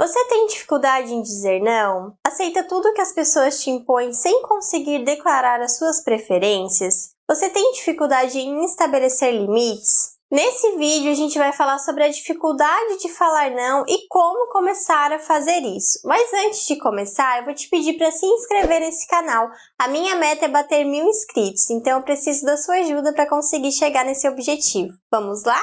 Você tem dificuldade em dizer não? Aceita tudo que as pessoas te impõem sem conseguir declarar as suas preferências? Você tem dificuldade em estabelecer limites? Nesse vídeo a gente vai falar sobre a dificuldade de falar não e como começar a fazer isso. Mas antes de começar, eu vou te pedir para se inscrever nesse canal. A minha meta é bater 1000 inscritos, então eu preciso da sua ajuda para conseguir chegar nesse objetivo. Vamos lá?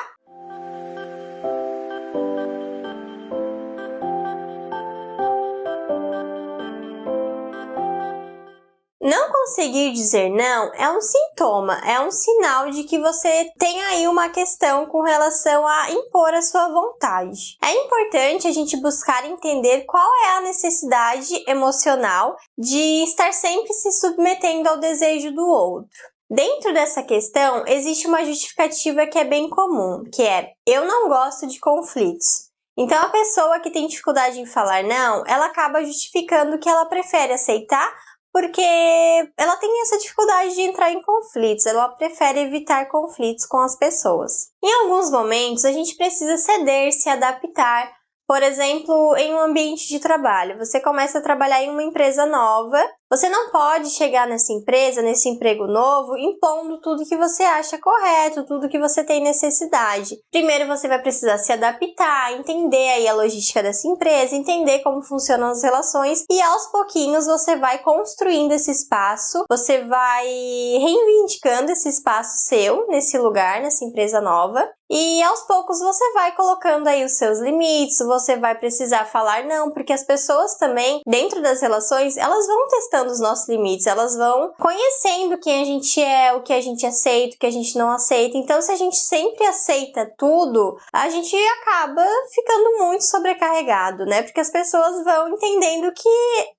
Não conseguir dizer não é um sintoma, é um sinal de que você tem aí uma questão com relação a impor a sua vontade. É importante a gente buscar entender qual é a necessidade emocional de estar sempre se submetendo ao desejo do outro. Dentro dessa questão, existe uma justificativa que é bem comum, que é: eu não gosto de conflitos. Então, a pessoa que tem dificuldade em falar não, ela acaba justificando que ela prefere aceitar porque ela tem essa dificuldade de entrar em conflitos, ela prefere evitar conflitos com as pessoas. Em alguns momentos, a gente precisa ceder, se adaptar. Por exemplo, em um ambiente de trabalho, você começa a trabalhar em uma empresa nova, você não pode chegar nessa empresa, nesse emprego novo, impondo tudo que você acha correto, tudo que você tem necessidade. Primeiro você vai precisar se adaptar, entender aí a logística dessa empresa, entender como funcionam as relações e aos pouquinhos você vai construindo esse espaço, você vai reivindicando esse espaço seu nesse lugar, nessa empresa nova. E aos poucos você vai colocando aí os seus limites, você vai precisar falar não, porque as pessoas também, dentro das relações, elas vão testando os nossos limites, elas vão conhecendo quem a gente é, o que a gente aceita, o que a gente não aceita. Então, se a gente sempre aceita tudo, a gente acaba ficando muito sobrecarregado, né? Porque as pessoas vão entendendo que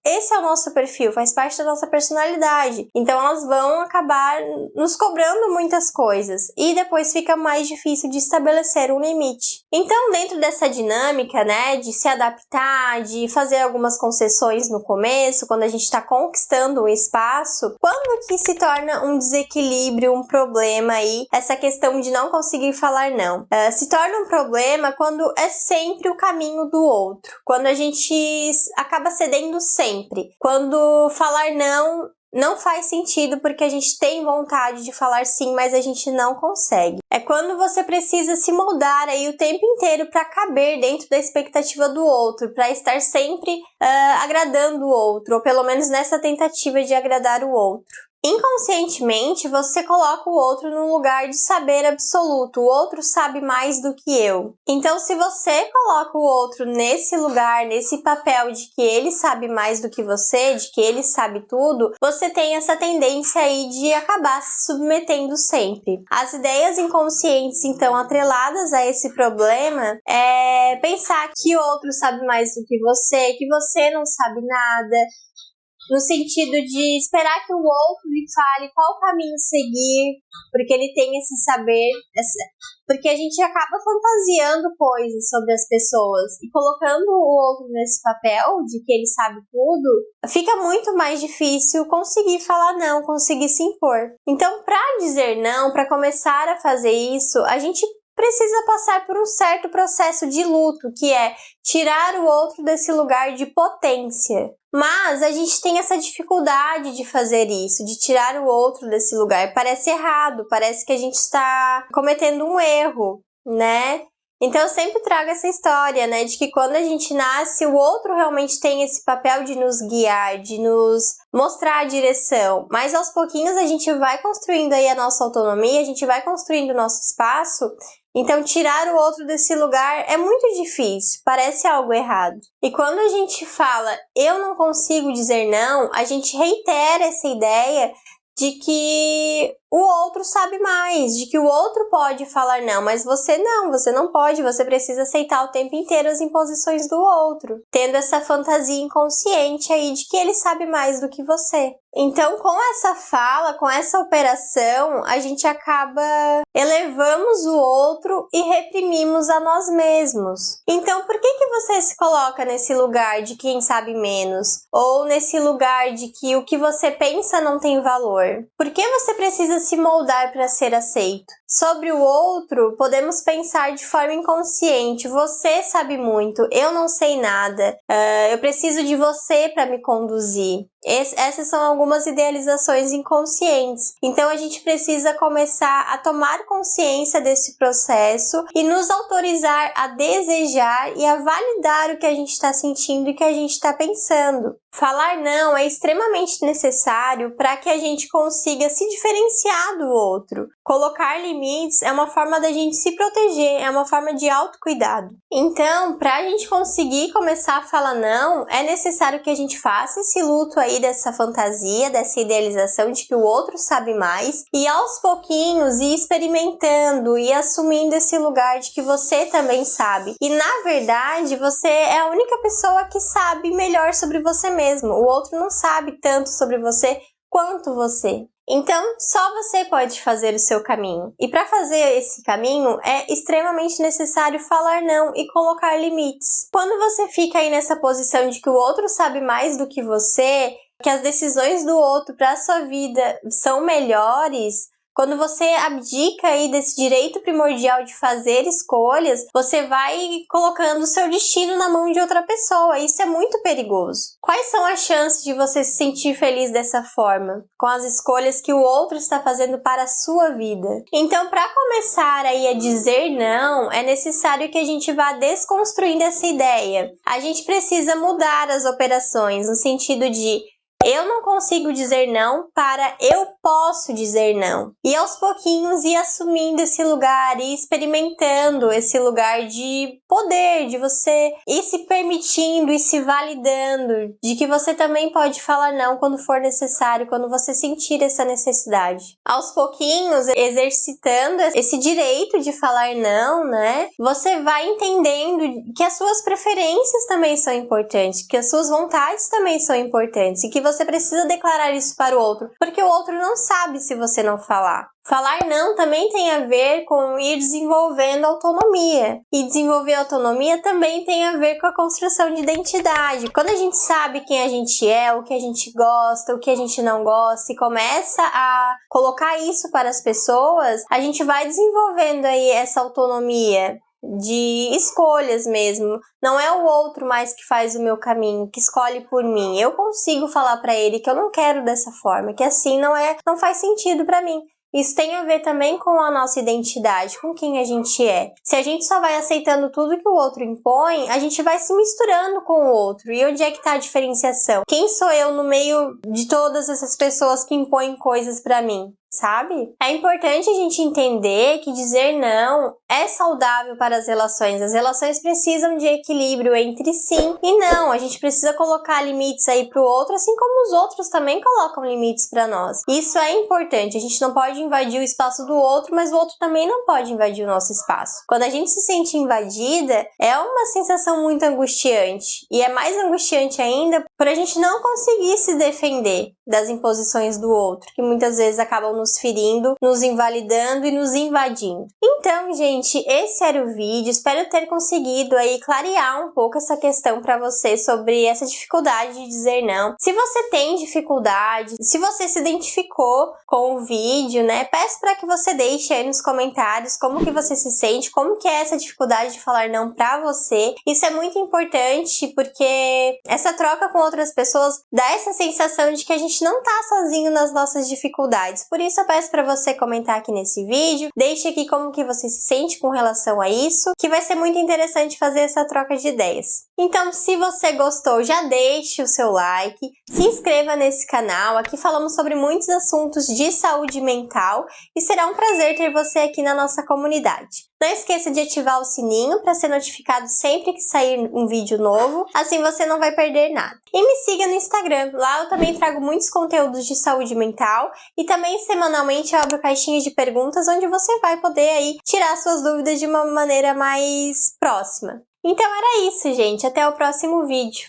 esse é o nosso perfil, faz parte da nossa personalidade. Então, elas vão acabar nos cobrando muitas coisas e depois fica mais difícil de estabelecer um limite. Então, dentro dessa dinâmica, né, de se adaptar, de fazer algumas concessões no começo, quando a gente está conquistando um espaço, quando que se torna um desequilíbrio, um problema aí, essa questão de não conseguir falar não? Se torna um problema quando é sempre o caminho do outro, quando a gente acaba cedendo sempre, quando falar não faz sentido porque a gente tem vontade de falar sim, mas a gente não consegue. É quando você precisa se moldar aí o tempo inteiro para caber dentro da expectativa do outro, para estar sempre agradando o outro, ou pelo menos nessa tentativa de agradar o outro. Inconscientemente, você coloca o outro num lugar de saber absoluto, o outro sabe mais do que eu. Então, se você coloca o outro nesse lugar, nesse papel de que ele sabe mais do que você, de que ele sabe tudo, você tem essa tendência aí de acabar se submetendo sempre. As ideias inconscientes, então, atreladas a esse problema, é pensar que o outro sabe mais do que você não sabe nada, no sentido de esperar que o outro lhe fale qual caminho seguir, porque ele tem esse saber, porque a gente acaba fantasiando coisas sobre as pessoas e colocando o outro nesse papel de que ele sabe tudo, fica muito mais difícil conseguir falar não, conseguir se impor. Então, para dizer não, para começar a fazer isso, a gente precisa passar por um certo processo de luto, que é tirar o outro desse lugar de potência. Mas a gente tem essa dificuldade de fazer isso, de tirar o outro desse lugar. Parece errado, parece que a gente está cometendo um erro, né? Então eu sempre trago essa história, né, de que quando a gente nasce, o outro realmente tem esse papel de nos guiar, de nos mostrar a direção. Mas aos pouquinhos a gente vai construindo aí a nossa autonomia, a gente vai construindo o nosso espaço. Então, tirar o outro desse lugar é muito difícil, parece algo errado. E quando a gente fala, eu não consigo dizer não, a gente reitera essa ideia de que o outro sabe mais, de que o outro pode falar não, mas você não pode, você precisa aceitar o tempo inteiro as imposições do outro, tendo essa fantasia inconsciente aí de que ele sabe mais do que você. Então, com essa fala, com essa operação, a gente acaba elevamos o outro e reprimimos a nós mesmos. Então, por que você se coloca nesse lugar de quem sabe menos? Ou nesse lugar de que o que você pensa não tem valor? Por que você precisa precisa se moldar para ser aceito. Sobre o outro, podemos pensar de forma inconsciente. Você sabe muito, eu não sei nada. Eu preciso de você para me conduzir. Essas são algumas idealizações inconscientes. Então a gente precisa começar a tomar consciência desse processo e nos autorizar a desejar e a validar o que a gente está sentindo e o que a gente está pensando. Falar não é extremamente necessário para que a gente consiga se diferenciar do outro. Colocar limites é uma forma da gente se proteger, é uma forma de autocuidado. Então, para a gente conseguir começar a falar não, é necessário que a gente faça esse luto aí dessa fantasia, dessa idealização de que o outro sabe mais, e aos pouquinhos ir experimentando e assumindo esse lugar de que você também sabe. E na verdade, você é a única pessoa que sabe melhor sobre você mesmo. O outro não sabe tanto sobre você quanto você. Então, só você pode fazer o seu caminho. E para fazer esse caminho, é extremamente necessário falar não e colocar limites. Quando você fica aí nessa posição de que o outro sabe mais do que você, que as decisões do outro para a sua vida são melhores, quando você abdica aí desse direito primordial de fazer escolhas, você vai colocando o seu destino na mão de outra pessoa. Isso é muito perigoso. Quais são as chances de você se sentir feliz dessa forma? Com as escolhas que o outro está fazendo para a sua vida. Então, para começar aí a dizer não, é necessário que a gente vá desconstruindo essa ideia. A gente precisa mudar as operações no sentido de eu não consigo dizer não para eu posso dizer não. E aos pouquinhos ir assumindo esse lugar e experimentando esse lugar de poder, de você ir se permitindo e se validando, de que você também pode falar não quando for necessário, quando você sentir essa necessidade. Aos pouquinhos, exercitando esse direito de falar não, né? Você vai entendendo que as suas preferências também são importantes, que as suas vontades também são importantes e que você precisa declarar isso para o outro, porque o outro não sabe se você não falar. Falar não também tem a ver com ir desenvolvendo autonomia. E desenvolver autonomia também tem a ver com a construção de identidade. Quando a gente sabe quem a gente é, o que a gente gosta, o que a gente não gosta, e começa a colocar isso para as pessoas, a gente vai desenvolvendo aí essa autonomia de escolhas mesmo. Não é o outro mais que faz o meu caminho, que escolhe por mim. Eu consigo falar para ele que eu não quero dessa forma, que assim não faz sentido para mim. Isso tem a ver também com a nossa identidade, com quem a gente é. Se a gente só vai aceitando tudo que o outro impõe, a gente vai se misturando com o outro. E onde é que tá a diferenciação? Quem sou eu no meio de todas essas pessoas que impõem coisas para mim? Sabe? É importante a gente entender que dizer não é saudável para as relações. As relações precisam de equilíbrio entre sim e não. A gente precisa colocar limites aí pro outro, assim como os outros também colocam limites para nós. Isso é importante. A gente não pode invadir o espaço do outro, mas o outro também não pode invadir o nosso espaço. Quando a gente se sente invadida, é uma sensação muito angustiante. E é mais angustiante ainda por a gente não conseguir se defender das imposições do outro, que muitas vezes acabam nos ferindo, nos invalidando e nos invadindo. Então, gente, esse era o vídeo. Espero ter conseguido aí clarear um pouco essa questão para você sobre essa dificuldade de dizer não. Se você tem dificuldade, se você se identificou com o vídeo, né, peço para que você deixe aí nos comentários como que você se sente, como que é essa dificuldade de falar não para você. Isso é muito importante porque essa troca com outras pessoas dá essa sensação de que a gente não tá sozinho nas nossas dificuldades. Por isso eu peço para você comentar aqui nesse vídeo, deixe aqui como que você se sente com relação a isso, que vai ser muito interessante fazer essa troca de ideias. Então, se você gostou, já deixe o seu like, se inscreva nesse canal, aqui falamos sobre muitos assuntos de saúde mental e será um prazer ter você aqui na nossa comunidade. Não esqueça de ativar o sininho para ser notificado sempre que sair um vídeo novo, assim você não vai perder nada. E me siga no Instagram, lá eu também trago muitos conteúdos de saúde mental e também semanalmente eu abro caixinhas de perguntas onde você vai poder aí tirar suas dúvidas de uma maneira mais próxima. Então era isso, gente. Até o próximo vídeo.